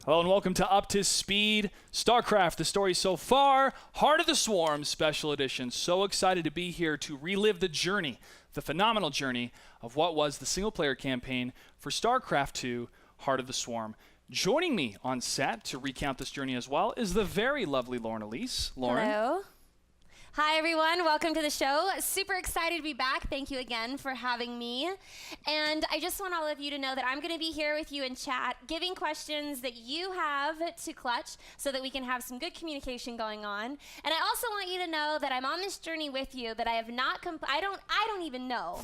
Hello and welcome to Up to Speed StarCraft, the story so far, Heart of the Swarm Special Edition. So excited to be here to relive the journey, the phenomenal journey of what was the single-player campaign for StarCraft II, Heart of the Swarm. Joining me on set to recount this journey as well is the very lovely Elise. Lauren. Hello. Hi, everyone. Welcome to the show. Super excited to be back. Thank you again for having me. And I just want all of you to know that I'm going to be here with you in chat, giving questions that you have to Clutch so that we can have some good communication going on. And I also want you to know that I'm on this journey with you, that I have not I don't even know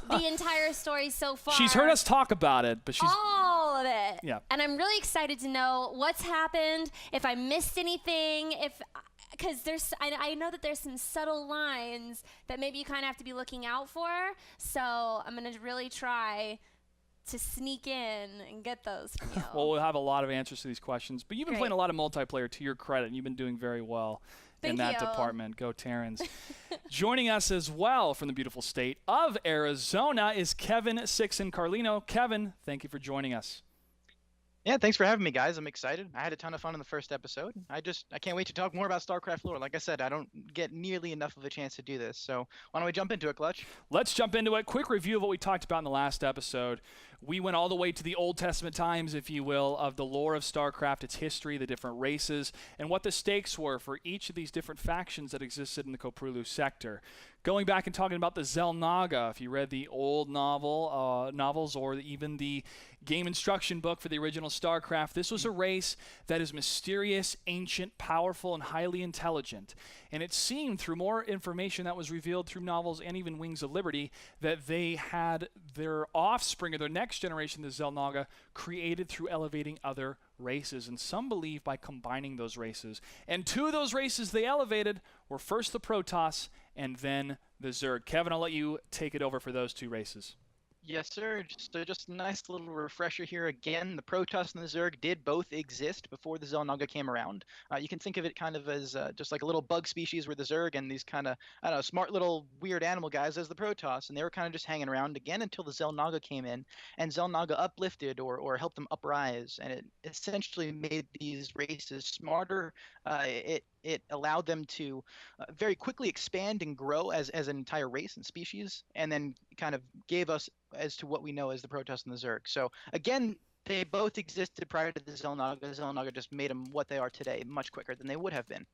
the entire story so far. She's heard us talk about it, but she's... all of it. Yeah. And I'm really excited to know what's happened, if I missed anything, because I know that there's some subtle lines that maybe you kind of have to be looking out for. So I'm going to really try to sneak in and get those from you. Well, we'll have a lot of answers to these questions. But you've been playing a lot of multiplayer, to your credit, and you've been doing very well in that department. Go Terrans. Joining us as well from the beautiful state of Arizona is Kevin Sixen Carlino. Kevin, thank you for joining us. Yeah, thanks for having me, guys. I'm excited. I had a ton of fun in the first episode. I can't wait to talk more about StarCraft lore. Like I said, I don't get nearly enough of a chance to do this. So why don't we jump into it, Clutch? Let's jump into it. Quick review of what we talked about in the last episode. We went all the way to the Old Testament times, if you will, of the lore of StarCraft, its history, the different races, and what the stakes were for each of these different factions that existed in the Koprulu sector. Going back and talking about the Xel'Naga, if you read the old novels or even the game instruction book for the original StarCraft, this was a race that is mysterious, ancient, powerful, and highly intelligent. And it seemed through more information that was revealed through novels and even Wings of Liberty that they had their offspring or their next generation, the Xel'Naga, created through elevating other races, and some believe by combining those races. And two of those races they elevated were first the Protoss and then the Zerg. Kevin, I'll let you take it over for those two races. Yes, sir. Just a nice little refresher here again. The Protoss and the Zerg did both exist before the Xel'Naga came around. You can think of it kind of as just like a little bug species were the Zerg, and these kind of, I don't know, smart little weird animal guys as the Protoss, and they were kind of just hanging around again until the Xel'Naga came in, and Xel'Naga uplifted or helped them uprise, and it essentially made these races smarter. It allowed them to very quickly expand and grow as an entire race and species, and then kind of gave us as to what we know as the Protoss and the Zerg. So again, they both existed prior to the Xel'Naga. The Xel'Naga just made them what they are today much quicker than they would have been.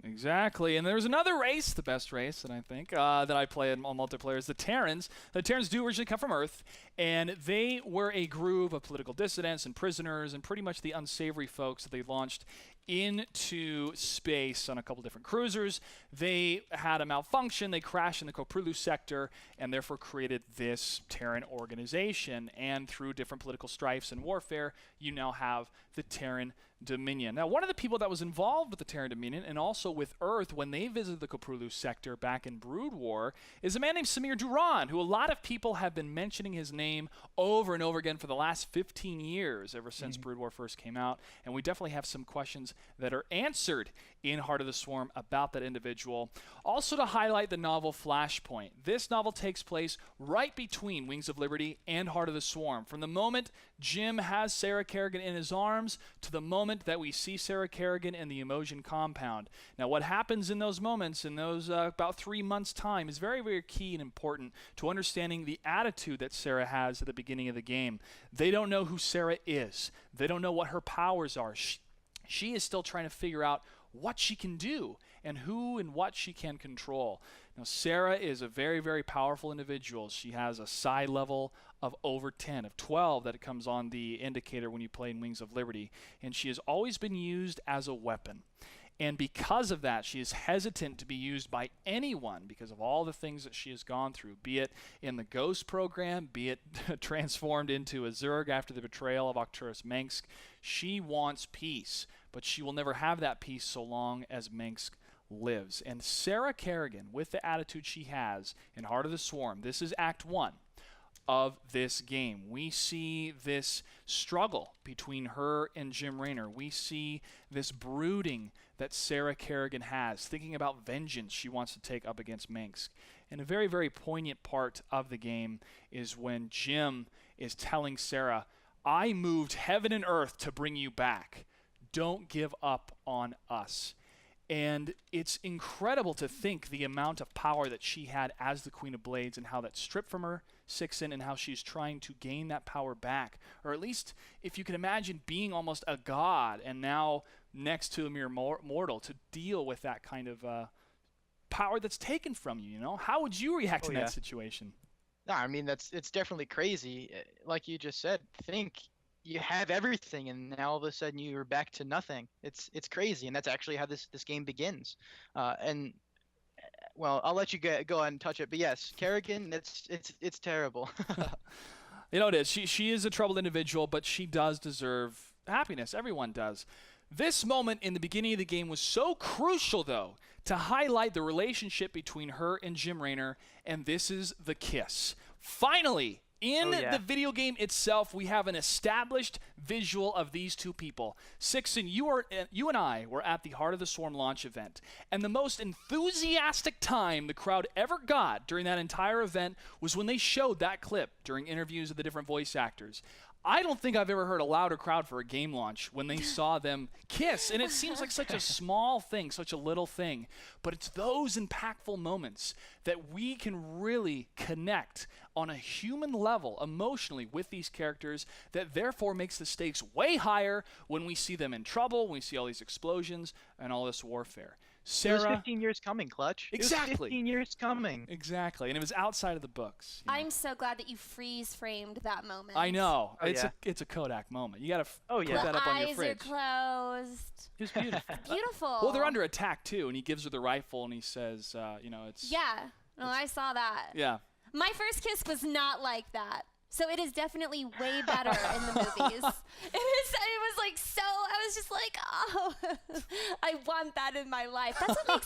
Exactly, and there's another race, the best race that I think, that I play in multiplayer is the Terrans. The Terrans do originally come from Earth, and they were a group of political dissidents and prisoners and pretty much the unsavory folks that they launched into space on a couple different cruisers. They had a malfunction, they crashed in the Koprulu sector, and therefore created this Terran organization. And through different political strifes and warfare, you now have the Terran Dominion. Now, one of the people that was involved with the Terran Dominion and also with Earth when they visited the Koprulu sector back in Brood War is a man named Samir Duran, who a lot of people have been mentioning his name over and over again for the last 15 years, ever since Brood War first came out. And we definitely have some questions that are answered in Heart of the Swarm about that individual. Also to highlight the novel Flashpoint. This novel takes place right between Wings of Liberty and Heart of the Swarm. From the moment Jim has Sarah Kerrigan in his arms to the moment that we see Sarah Kerrigan in the Emotion compound. Now what happens in those moments, in those about 3 months' time, is very, very key and important to understanding the attitude that Sarah has at the beginning of the game. They don't know who Sarah is. They don't know what her powers are. She is still trying to figure out what she can do and who and what she can control. Now, Sarah is a very, very powerful individual. She has a psi level of over 10, of 12 that it comes on the indicator when you play in Wings of Liberty, and she has always been used as a weapon. And because of that, she is hesitant to be used by anyone because of all the things that she has gone through, be it in the Ghost program, be it transformed into a Zerg after the betrayal of Arcturus Mengsk. She wants peace, but she will never have that peace so long as Mengsk lives. And Sarah Kerrigan, with the attitude she has in Heart of the Swarm, this is Act 1 of this game. We see this struggle between her and Jim Raynor. We see this brooding that Sarah Kerrigan has, thinking about vengeance she wants to take up against Mengsk. And a very, very poignant part of the game is when Jim is telling Sarah, I moved heaven and earth to bring you back. Don't give up on us. And it's incredible to think the amount of power that she had as the Queen of Blades and how that's stripped from her, Sixen, and how she's trying to gain that power back. Or at least, if you can imagine being almost a god and now next to a mere mortal to deal with that kind of power that's taken from you, you know? How would you react in that situation? No, I mean, it's definitely crazy. Like you just said, think you have everything and now all of a sudden you're back to nothing. It's crazy, and that's actually how this game begins. And well, I'll let you go ahead and touch it, but yes, Kerrigan, it's terrible. You know, it is. She is a troubled individual, but she does deserve happiness. Everyone does. This moment in the beginning of the game was so crucial, though, to highlight the relationship between her and Jim Raynor, and this is the kiss. Finally, in the video game itself, we have an established visual of these two people. Sixen, you and I were at the Heart of the Swarm launch event, and the most enthusiastic time the crowd ever got during that entire event was when they showed that clip during interviews of the different voice actors. I don't think I've ever heard a louder crowd for a game launch when they saw them kiss. And it seems like such a small thing, such a little thing. But it's those impactful moments that we can really connect on a human level, emotionally, with these characters, that therefore makes the stakes way higher when we see them in trouble, when we see all these explosions and all this warfare. Sarah, it was 15 years coming, Clutch. Exactly. It was 15 years coming. Exactly. And it was outside of the books. You know? I'm so glad that you freeze framed that moment. I know. Oh, it's a Kodak moment. You got to put yeah. that up on your fridge. The eyes are closed. It was beautiful. Beautiful. Well, they're under attack too, and he gives her the rifle and he says, you know, it's Yeah. No, I saw that. Yeah. My first kiss was not like that. So it is definitely way better in the movies. It was like so. I was just like, oh, I want that in my life. That's what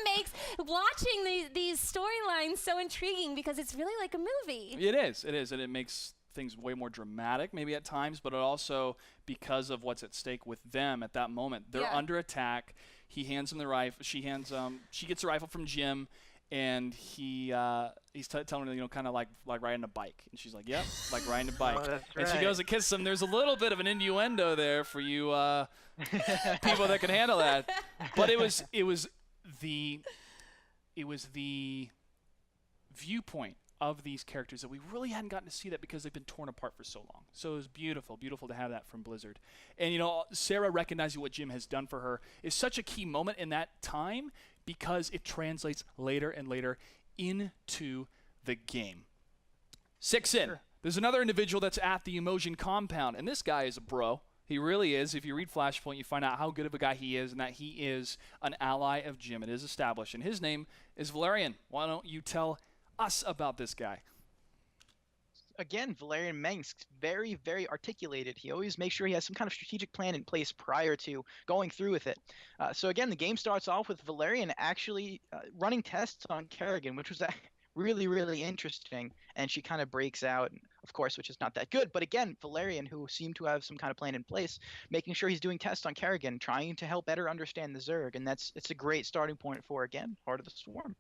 makes watching these storylines so intriguing, because it's really like a movie. It is, and it makes things way more dramatic, maybe at times, but it also, because of what's at stake with them at that moment, they're under attack. He hands him the rifle. She gets the rifle from Jim. And he's telling her, you know, kind of like riding a bike. And she's like, yep, like riding a bike. Oh, and she goes to kiss him. There's a little bit of an innuendo there for you people that can handle that. But it was the viewpoint of these characters that we really hadn't gotten to see that because they've been torn apart for so long. So it was beautiful to have that from Blizzard. And, you know, Sarah recognizing what Jim has done for her is such a key moment in that time, because it translates later and later into the game. Sixen, there's another individual that's at the Emotion compound, and this guy is a bro. He really is. If you read Flashpoint, you find out how good of a guy he is and that he is an ally of Jim. It is established, and his name is Valerian. Why don't you tell us about this guy? Again, Valerian Mengsk, very, very articulated. He always makes sure he has some kind of strategic plan in place prior to going through with it. So again, the game starts off with Valerian actually running tests on Kerrigan, which was really, really interesting. And she kind of breaks out. of course, which is not that good. But again, Valerian, who seemed to have some kind of plan in place, making sure he's doing tests on Kerrigan, trying to help better understand the Zerg, and it's a great starting point for, again, Heart of the Swarm.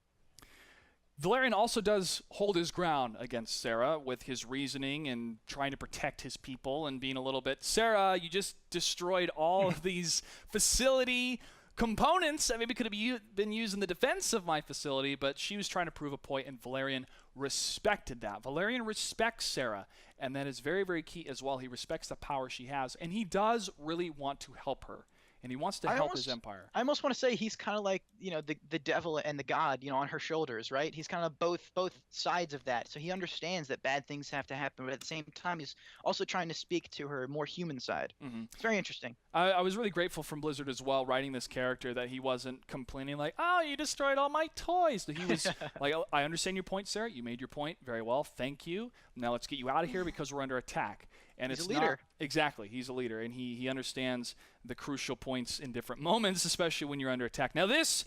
Valerian also does hold his ground against Sarah with his reasoning and trying to protect his people and being a little bit, Sarah, you just destroyed all of these facility components that maybe could have been used in the defense of my facility, but she was trying to prove a point, and Valerian respected that. Valerian respects Sarah, and that is very, very key as well. He respects the power she has, and he does really want to help her. And he wants to help his empire. I almost want to say he's kind of like, the devil and the god, on her shoulders, right? He's kind of both sides of that. So he understands that bad things have to happen, but at the same time, he's also trying to speak to her more human side. Mm-hmm. It's very interesting. I was really grateful from Blizzard as well, writing this character, that he wasn't complaining like, oh, you destroyed all my toys. He was like, oh, I understand your point, Sarah. You made your point very well. Thank you. Now let's get you out of here because we're under attack. And he's it's a leader. Not, exactly, he's a leader, and he understands the crucial points in different moments, especially when you're under attack. Now this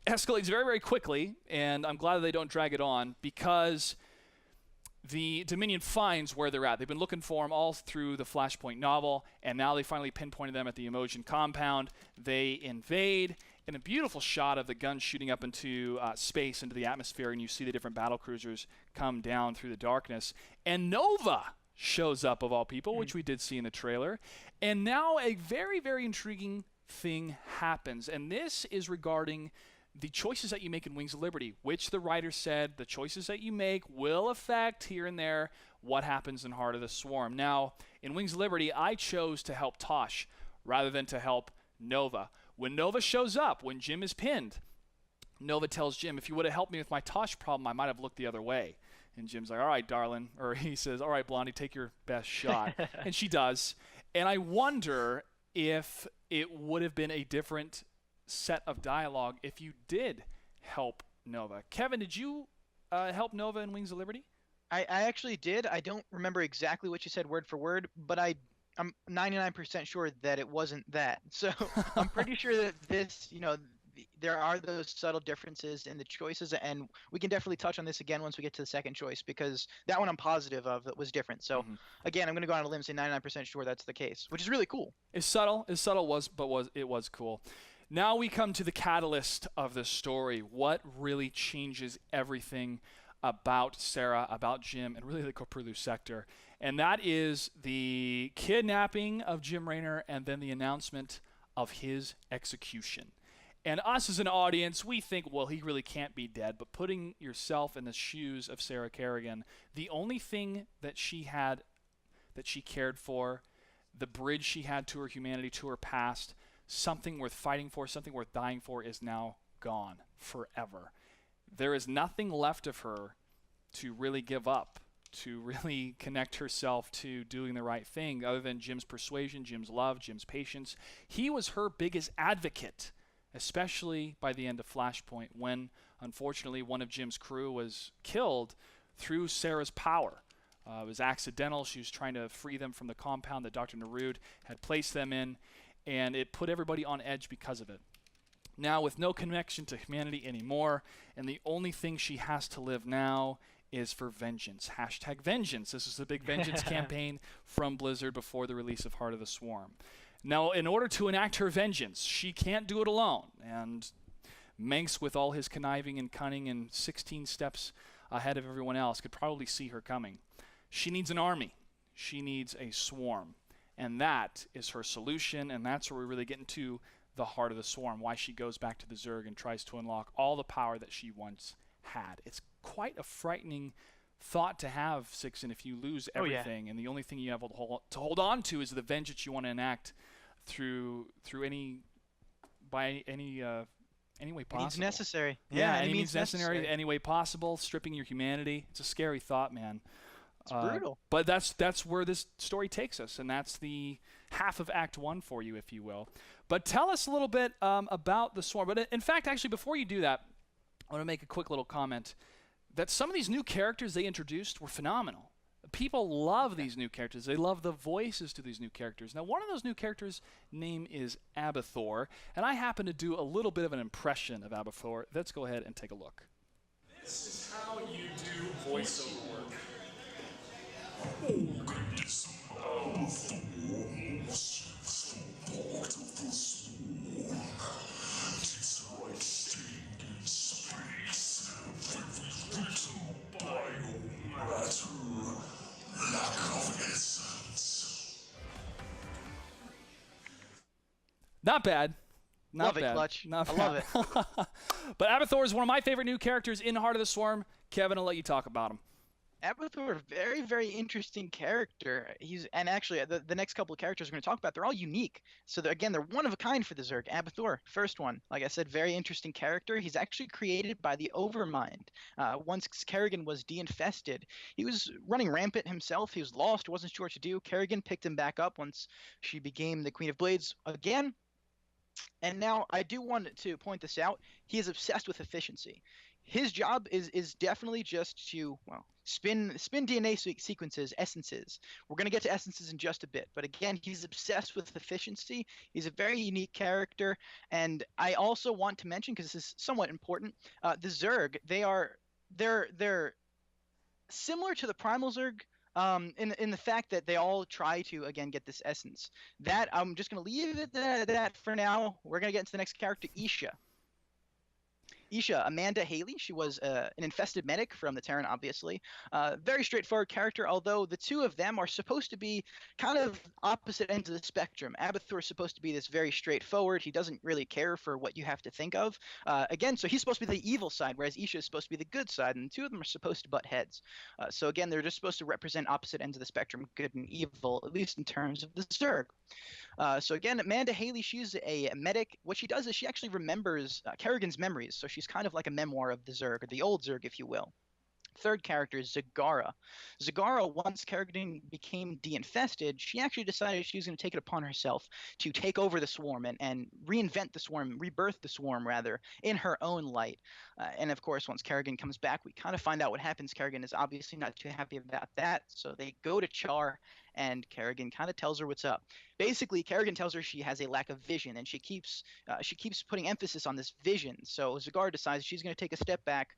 escalates very, very quickly, and I'm glad that they don't drag it on, because the Dominion finds where they're at. They've been looking for them all through the Flashpoint novel, and now they finally pinpointed them at the Emotion compound. They invade, in a beautiful shot of the gun shooting up into space, into the atmosphere, and you see the different battle cruisers come down through the darkness. And Nova shows up, of all people, which we did see in the trailer. And now a very, very intriguing thing happens. And this is regarding the choices that you make in Wings of Liberty, which the writer said the choices that you make will affect here and there what happens in Heart of the Swarm. Now, in Wings of Liberty, I chose to help Tosh rather than to help Nova. When Nova shows up, when Jim is pinned, Nova tells Jim, if you would have helped me with my Tosh problem, I might have looked the other way. And Jim's like, all right, darling. Or he says, all right, Blondie, take your best shot. And she does. And I wonder if it would have been a different set of dialogue if you did help Nova. Kevin, did you help Nova in Wings of Liberty? I actually did. I don't remember exactly what you said word for word, but I'm 99% sure that it wasn't that. So I'm pretty sure that this, there are those subtle differences in the choices, and we can definitely touch on this again once we get to the second choice, because that one I'm positive of that was different. So again, I'm going to go on a limb and say 99% sure that's the case, which is really cool. It's subtle, but it was cool. Now we come to the catalyst of the story. What really changes everything about Sarah, about Jim, and really the Koprulu sector? And that is the kidnapping of Jim Raynor and then the announcement of his execution. And us as an audience, we think, well, he really can't be dead. But putting yourself in the shoes of Sarah Kerrigan, the only thing that she had, that she cared for, the bridge she had to her humanity, to her past, something worth fighting for, something worth dying for, is now gone forever. There is nothing left of her to really give up, to really connect herself to doing the right thing, other than Jim's persuasion, Jim's love, Jim's patience. He was her biggest advocate, especially by the end of Flashpoint, when, unfortunately, one of Jim's crew was killed through Sarah's power. It was accidental. She was trying to free them from the compound that Dr. Newerth had placed them in, and it put everybody on edge because of it. Now, with no connection to humanity anymore, and the only thing she has to live now is for vengeance. #vengeance. This is the big vengeance campaign from Blizzard before the release of Heart of the Swarm. Now, in order to enact her vengeance, she can't do it alone. And Manx, with all his conniving and cunning and 16 steps ahead of everyone else, could probably see her coming. She needs an army. She needs a swarm. And that is her solution, and that's where we really get into the Heart of the Swarm, why she goes back to the Zerg and tries to unlock all the power that she once had. It's quite a frightening thought to have, Sixen, if you lose everything, and the only thing you have to hold on to is the vengeance you want to enact through any way possible. Means necessary. Yeah, any means necessary, any way possible, stripping your humanity. It's a scary thought, man. It's brutal. But that's where this story takes us, and that's the half of Act 1 for you, if you will. But tell us a little bit about the Swarm. But in fact, actually, before you do that, I want to make a quick little comment that some of these new characters they introduced were phenomenal. People love these new characters. They love the voices to these new characters. Now, one of those new characters' name is Abathor, and I happen to do a little bit of an impression of Abathor. Let's go ahead and take a look. This is how you do voiceover work. Not bad. Not Love it, bad. Clutch. Not I bad. love it. But Abathur is one of my favorite new characters in Heart of the Swarm. Kevin, I'll let you talk about him. Abathur, very, very interesting character. And actually the next couple of characters we're going to talk about, they're all unique. So again, they're one of a kind for the Zerg. Abathur, first one, like I said, very interesting character. He's actually created by the Overmind. Once Kerrigan was de-infested, he was running rampant himself. He was lost, wasn't sure what to do. Kerrigan picked him back up once she became the Queen of Blades again. And now I do want to point this out. He is obsessed with efficiency. His job is definitely just to, well, spin DNA sequences, essences. We're going to get to essences in just a bit. But again, he's obsessed with efficiency. He's a very unique character. And I also want to mention, because this is somewhat important, the Zerg, they're similar to the Primal Zerg, in the fact that they all try to, again, get this essence. That I'm just going to leave it at that for now. We're going to get into the next character, Isha. Amanda Haley, she was an infested medic from the Terran, obviously. Very straightforward character, although the two of them are supposed to be kind of opposite ends of the spectrum. Abathur is supposed to be this very straightforward. He doesn't really care for what you have to think of. Again, so he's supposed to be the evil side, whereas Isha is supposed to be the good side, and the two of them are supposed to butt heads. So again, they're just supposed to represent opposite ends of the spectrum, good and evil, at least in terms of the Zerg. So again, Amanda Haley, she's a medic. What she does is she actually remembers Kerrigan's memories. So she's kind of like a memoir of the Zerg, or the old Zerg, if you will. Third character is Zagara. Zagara, once Kerrigan became de-infested, she actually decided she was going to take it upon herself to take over the swarm and reinvent the swarm, rebirth the swarm, rather, in her own light. And of course, once Kerrigan comes back, we kind of find out what happens. Kerrigan is obviously not too happy about that, so they go to Char, and Kerrigan kind of tells her what's up. Basically, Kerrigan tells her she has a lack of vision, and she keeps putting emphasis on this vision. So Zagara decides she's going to take a step back,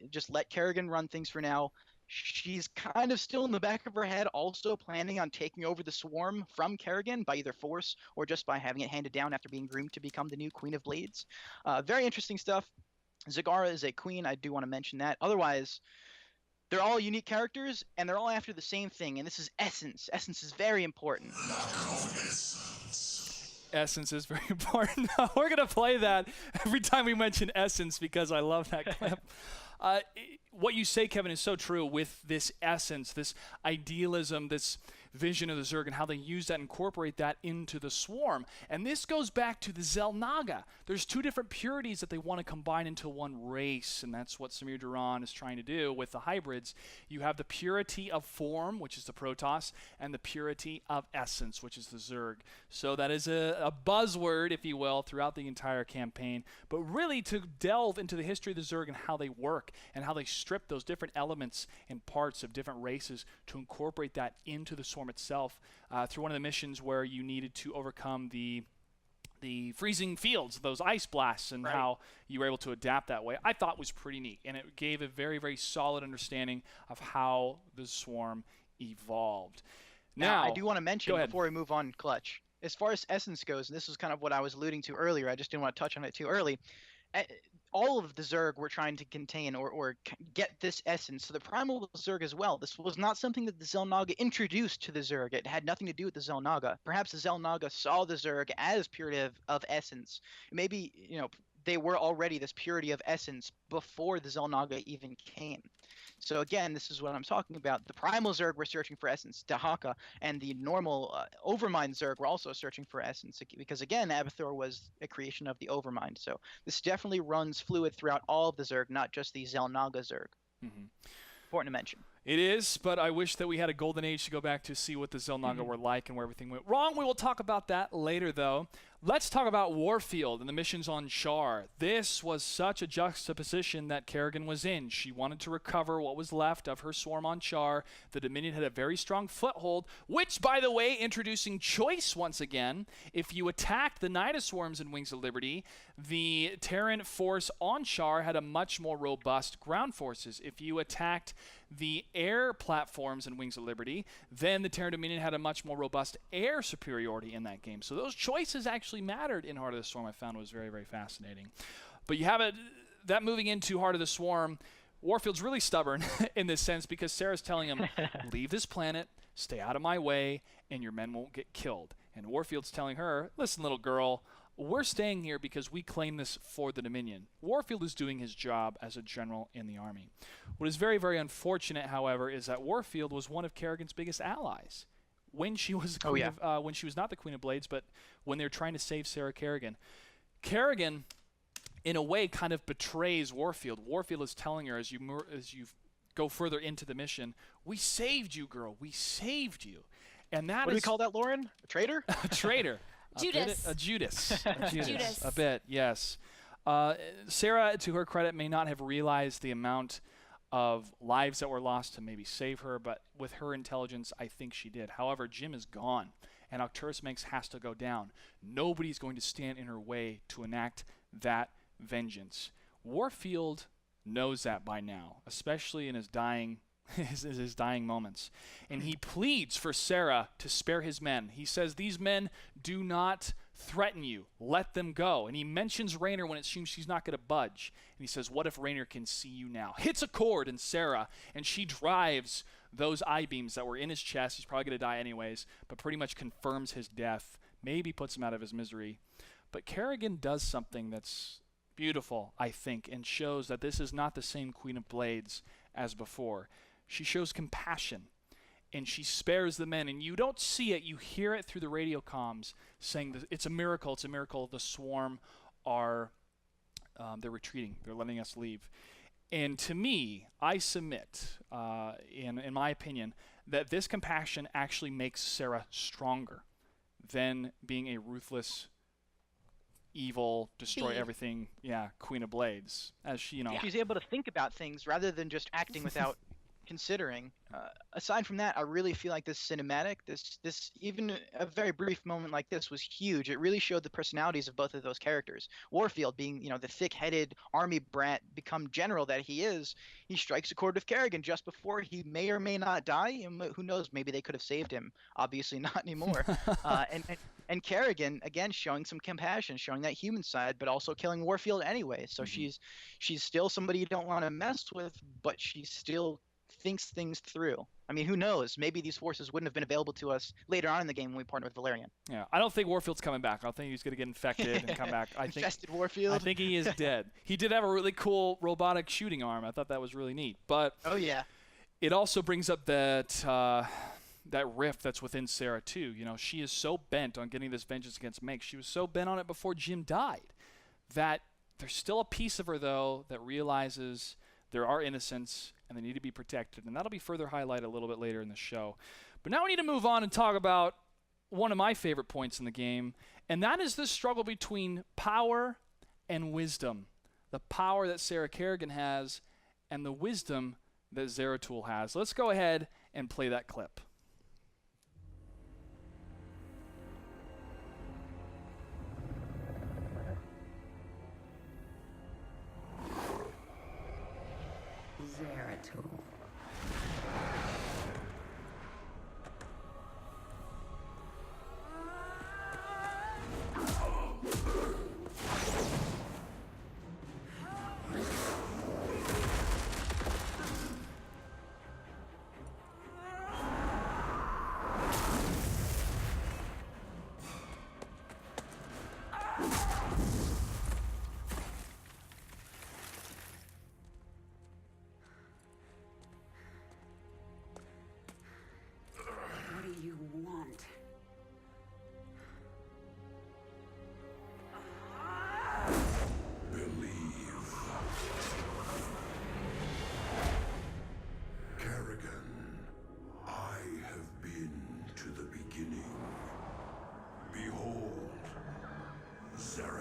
just let Kerrigan run things for now. She's kind of still in the back of her head also planning on taking over the swarm from Kerrigan by either force or just by having it handed down after being groomed to become the new Queen of Blades. Very interesting stuff. Zagara is a queen. I do want to mention that. Otherwise, they're all unique characters, and they're all after the same thing, and this is essence. Essence is very important. Essence is very important. We're going to play that every time we mention Essence because I love that clip. What you say, Kevin, is so true with this essence, this idealism, this vision of the Zerg, and how they use that and incorporate that into the swarm. And this goes back to the Xel'Naga. There's two different purities that they want to combine into one race, and that's what Samir Duran is trying to do with the hybrids. You have the purity of form, which is the Protoss, and the purity of essence, which is the Zerg. So that is a buzzword, if you will, throughout the entire campaign. But really to delve into the history of the Zerg and how they work and how they strip those different elements and parts of different races to incorporate that into the swarm itself, through one of the missions where you needed to overcome the freezing fields, those ice blasts, and how you were able to adapt that way, I thought was pretty neat. And it gave a very, very solid understanding of how the swarm evolved. Now I do want to mention before we move on, Clutch, as far as essence goes, and this is kind of what I was alluding to earlier, I just didn't want to touch on it too early. All of the Zerg were trying to contain or get this essence. So the primal Zerg as well. This was not something that the Xel'Naga introduced to the Zerg. It had nothing to do with the Xel'Naga. Perhaps the Xel'Naga saw the Zerg as purity of essence. Maybe, they were already this purity of essence before the Xel'Naga even came. So again, this is what I'm talking about. The primal Zerg were searching for essence, Dahaka, and the normal Overmind Zerg were also searching for essence, because again, Abathur was a creation of the Overmind. So this definitely runs fluid throughout all of the Zerg, not just the Xel'Naga Zerg. Mm-hmm. Important to mention. It is, but I wish that we had a golden age to go back to see what the Xel'Naga were like and where everything went wrong. We will talk about that later, though. Let's talk about Warfield and the missions on Char. This was such a juxtaposition that Kerrigan was in. She wanted to recover what was left of her swarm on Char. The Dominion had a very strong foothold, which, by the way, introducing choice once again. If you attacked the Nida swarms in Wings of Liberty, the Terran force on Char had a much more robust ground forces. If you attacked the air platforms in Wings of Liberty, then the Terran Dominion had a much more robust air superiority in that game. So those choices actually mattered in Heart of the Swarm. I found was very, very fascinating. But you have that moving into Heart of the Swarm, Warfield's really stubborn in this sense because Sarah's telling him, leave this planet, stay out of my way, and your men won't get killed. And Warfield's telling her, listen, little girl, we're staying here because we claim this for the Dominion. Warfield is doing his job as a general in the army. What is very, very unfortunate, however, is that Warfield was one of Kerrigan's biggest allies when she was when she was not the Queen of Blades, but when they were trying to save Sarah Kerrigan. Kerrigan, in a way, kind of betrays Warfield. Warfield is telling her as you go further into the mission, we saved you, girl. We saved you. And that what do we call that, Lauren? A traitor? A traitor. Judas. A Judas. A bit, yes. Sarah, to her credit, may not have realized the amount of lives that were lost to maybe save her, but with her intelligence, I think she did. However, Jim is gone, and Arcturus Manx has to go down. Nobody's going to stand in her way to enact that vengeance. Warfield knows that by now, especially in his dying his dying moments. And he pleads for Sarah to spare his men. He says, these men do not threaten you. Let them go. And he mentions Raynor when it seems she's not going to budge. And he says, what if Raynor can see you now? Hits a chord in Sarah, and she drives those I-beams that were in his chest. He's probably going to die anyways, but pretty much confirms his death. Maybe puts him out of his misery. But Kerrigan does something that's beautiful, I think, and shows that this is not the same Queen of Blades as before. She shows compassion, and she spares the men. And you don't see it. You hear it through the radio comms saying that it's a miracle. It's a miracle. The swarm are they're retreating. They're letting us leave. And to me, I submit, in my opinion, that this compassion actually makes Sarah stronger than being a ruthless, evil, destroy everything, Queen of Blades. As she, she's able to think about things rather than just acting without considering. Aside from that, I really feel like this cinematic, this even a very brief moment like this was huge. It really showed the personalities of both of those characters. Warfield, being the thick-headed army brat become general that he is, he strikes a chord with Kerrigan just before he may or may not die. And who knows? Maybe they could have saved him. Obviously not anymore. And Kerrigan, again, showing some compassion, showing that human side, but also killing Warfield anyway. So she's still somebody you don't want to mess with, but she still thinks things through. I mean, who knows? Maybe these forces wouldn't have been available to us later on in the game when we partnered with Valerian. Yeah, I don't think Warfield's coming back. I don't think he's going to get infected and come back. Infested Warfield? I think he is dead. He did have a really cool robotic shooting arm. I thought that was really neat. But oh yeah, it also brings up that rift that's within Sarah too. She is so bent on getting this vengeance against Meg. She was so bent on it before Jim died that there's still a piece of her, though, that realizes there are innocents and they need to be protected. And that'll be further highlighted a little bit later in the show. But now we need to move on and talk about one of my favorite points in the game, and that is this struggle between power and wisdom. The power that Sarah Kerrigan has and the wisdom that Zeratul has. Let's go ahead and play that clip. Zeratul. Zeratul.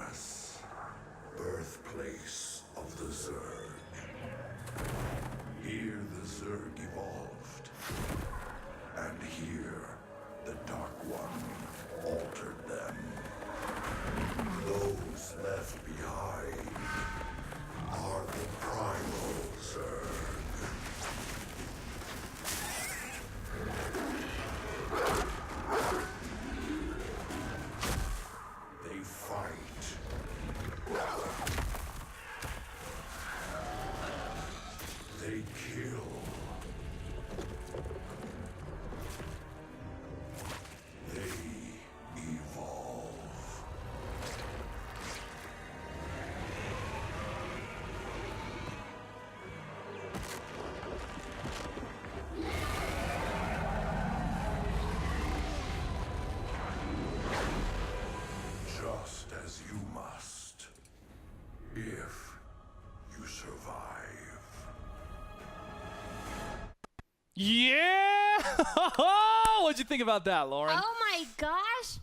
What'd you think about that, Lauren? Oh my gosh.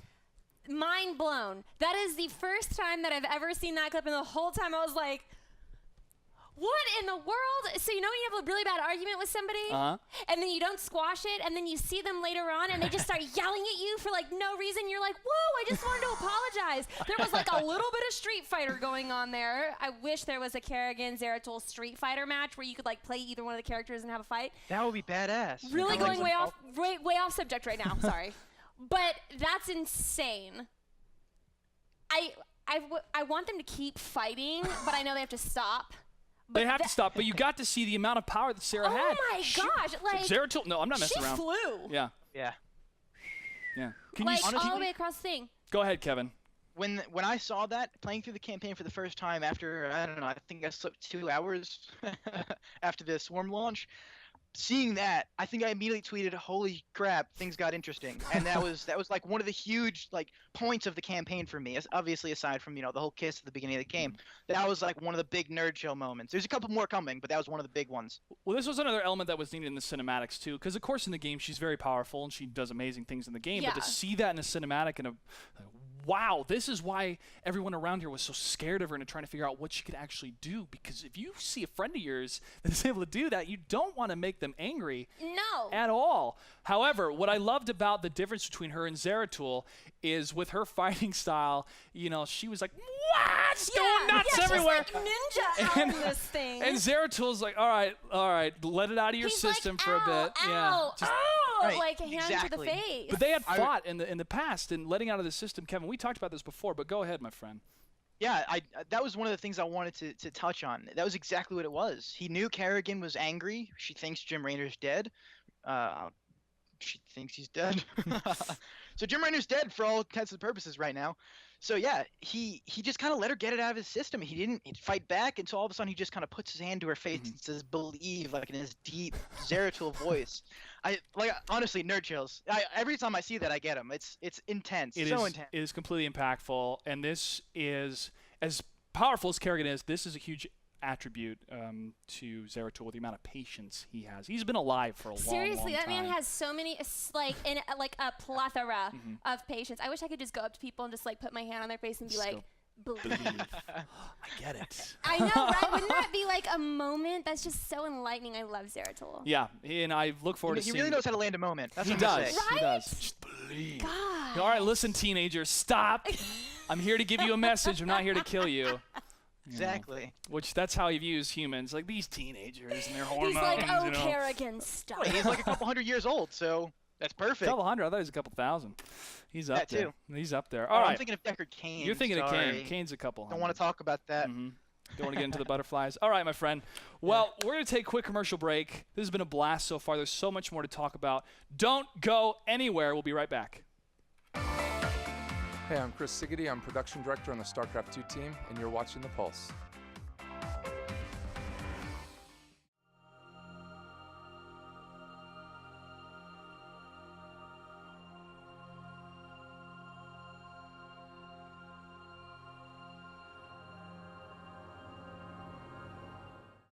Mind blown. That is the first time that I've ever seen that clip, and the whole time I was like, what in the world? So you know when you have a really bad argument with somebody, and then you don't squash it, and then you see them later on, and they just start yelling at you for like no reason. You're like, whoa, I just wanted to apologize. There was like a little bit of Street Fighter going on there. I wish there was a Kerrigan Zeratul Street Fighter match where you could like play either one of the characters and have a fight. That would be badass. Really going way off subject right now. Sorry, but that's insane. I want them to keep fighting, but I know they have to stop. They have to stop, but you got to see the amount of power that Sarah had. Oh my gosh! Like Zeratul, no, I'm not messing around. She flew. Yeah. Yeah. Yeah. Like all the way across the thing. Go ahead, Kevin. When I saw that playing through the campaign for the first time after, I don't know, I think I slept 2 hours after the Swarm launch. Seeing that, I think I immediately tweeted, "Holy crap, things got interesting!" And that was like one of the huge like points of the campaign for me. Obviously, aside from the whole kiss at the beginning of the game, that was like one of the big nerd show moments. There's a couple more coming, but that was one of the big ones. Well, this was another element that was needed in the cinematics too, because of course in the game she's very powerful and she does amazing things in the game. Yeah. But to see that in a cinematic and wow, this is why everyone around here was so scared of her and trying to figure out what she could actually do. Because if you see a friend of yours that is able to do that, you don't want to make them angry at all. However, what I loved about the difference between her and Zeratul is with her fighting style, she was like, what? Going nuts everywhere. She's like ninja out in this thing. And Zeratul's like, all right, let it out of your system like, for a bit. Ow, yeah. Right, like a hand to the face. But they had fought in the past and letting out of the system. Kevin, we talked about this before, but go ahead, my friend. Yeah, that was one of the things I wanted to touch on. That was exactly what it was. He knew Kerrigan was angry. She thinks Jim Raynor's dead. She thinks he's dead. So Jim Raynor's dead for all intents and purposes right now. So yeah, he just kind of let her get it out of his system. He'd fight back until all of a sudden he just kind of puts his hand to her face and says, "Believe," like in his deep Zeratul voice. Honestly, nerd chills. Every time I see that, I get them. It's intense. Intense. It is completely impactful, and this is as powerful as Kerrigan is. This is a huge attribute to Zeratul with the amount of patience he has. He's been alive for a long Seriously, that time. man has so many, like a plethora of patience. I wish I could just go up to people and just like put my hand on their face and be like, believe. I get it. I know, right? Wouldn't that be like a moment that's just so enlightening? I love Zeratul. Yeah, and I look forward to seeing. He really knows how to land a moment. That's what does. Say. Right? He does. Just believe. God. All right, listen, teenagers, stop. I'm here to give you a message. I'm not here to kill you. Exactly. Which that's how he views humans, like these teenagers and their hormones. He's like, oh, Kerrigan, stop. He's like a couple hundred years old, so that's perfect. A couple hundred. I thought he was a couple thousand. He's up there. Too. He's up there. All right. I'm thinking of Deckard Cain. You're thinking of Sorry. Cain. Cain's a couple hundred. Don't want to talk about that. Don't want to get into the butterflies. All right, my friend. Well, we're going to take a quick commercial break. This has been a blast so far. There's so much more to talk about. Don't go anywhere. We'll be right back. Hey, I'm Chris Siggety. I'm production director on the StarCraft II team, and you're watching The Pulse.